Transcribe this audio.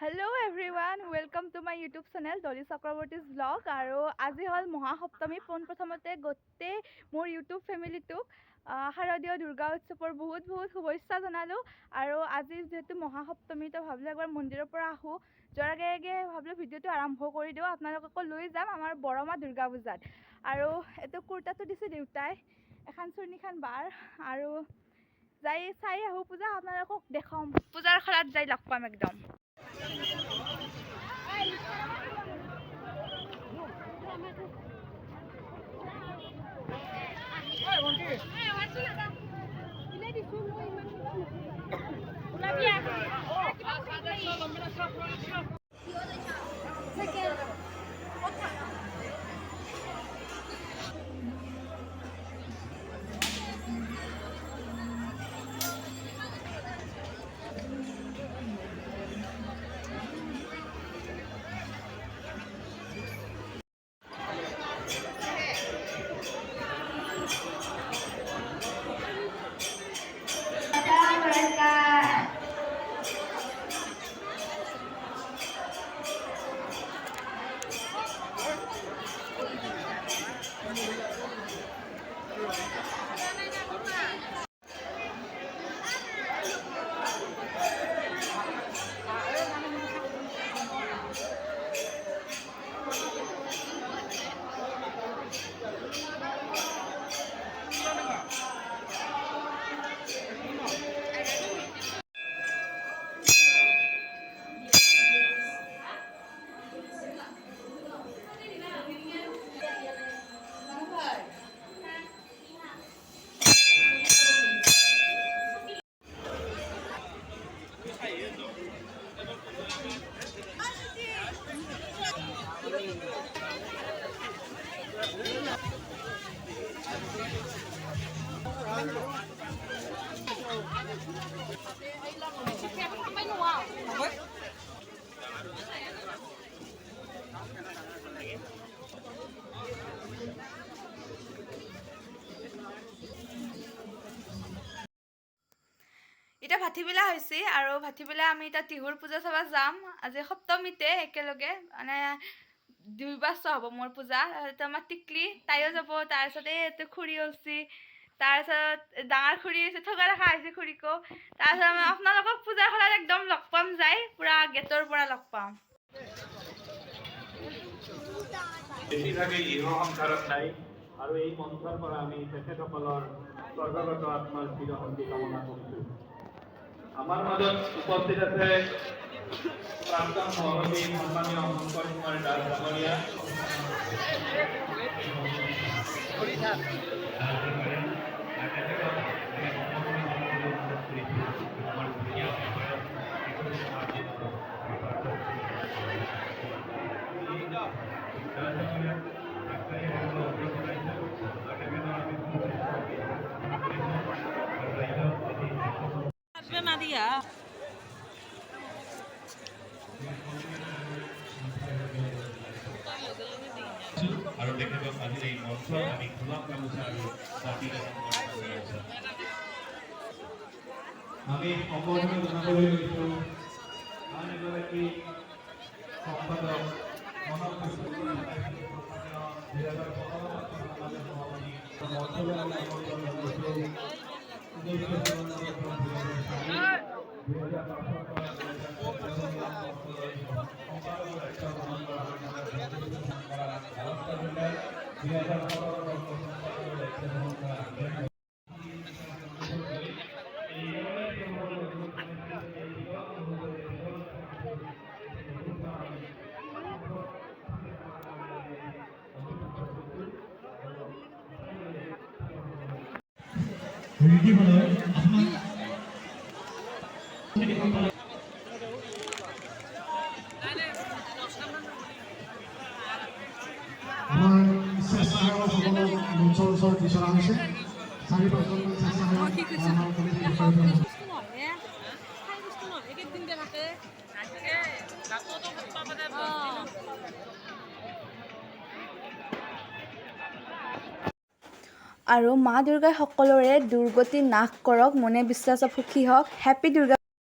Hello everyone, welcome to my YouTube channel Dolly Chakraborty's vlog. আৰু আজি হল মহাসপ্তমী প্ৰথমতে গোটেই মোৰ YouTube ফেমিলিটোক শাৰদীয় দুৰ্গা উৎসৱৰ বহুত শুভেচ্ছা জনালো। আৰু আজি যেহেতু মহাসপ্তমী তো ভাবিলো একবাৰ মন্দিৰৰ পৰা আহো, যোৱাৰ আগে ভাবিলো ভিডিঅ'টো আৰম্ভ কৰি দিও, আপোনালোকক লৈ যাম আমাৰ বৰমা দুৰ্গা পূজাত। আৰু এটো কুৰ্তাটো দিছে দেউতাই, এখন চুৰ্ণীখন বাৰ, আৰু যাই চাই আহো পূজা, আপোনালোকক দেখাম পূজাৰ খলাত যাই লগ পাম একদম। এটা ভাটিবেলা হৈছে আৰু ভাটিবেলা আমি এটা তিহুৰ পূজা চাব যাম। আজি সপ্তমীতে একেলগে মানে দুইবাৰ হ'ব মোৰ পূজা। তো আমাৰ টিকলি তাইও যাব, তাৰপিছত এইটো খুৰী হৈছে, তাৰপিছত ডাঙৰ খুৰী আছে, ঠগা ৰখা হৈছে খুৰীকো। তাৰপিছত আপোনালোকক পূজাৰ খলাত একদম লগ পাম, যাই পুৰা গেটৰ পৰা লগ পাম। বেছিভাগে ইহ সংসাৰত নাই, আৰু এই মঞ্চৰ পৰা আমি তেখেতসকলৰ স্বৰ্গগত আত্মাৰ চিৰশান্তি কামনা কৰিছোঁ। আমাৰ মাজত উপস্থিত আছে প্ৰাক্তন সভাপতি সন্মানীয় শংকৰ কুমাৰ দাস ডাঙৰীয়া, আৰু তেখেতক আজিৰ এই মঞ্চত আমি গোলাপ গামোচা আৰু আমি সম্বৰ্ধনা জনাবলৈ লৈছোঁ আন এগৰাকী সম্পাদক আমাৰ স্বেচ্ছাসেৱকসকলক মঞ্চৰ ওচৰত বিচৰা হৈছে। 4-5জনমান স্বেচ্ছাসেৱক আৰু মা দুৰ্গাই সকলোৰে দুৰ্গতি নাশ কৰক, মনে বিশ্বাস সুখী হওক। হেপী দুৰ্গা।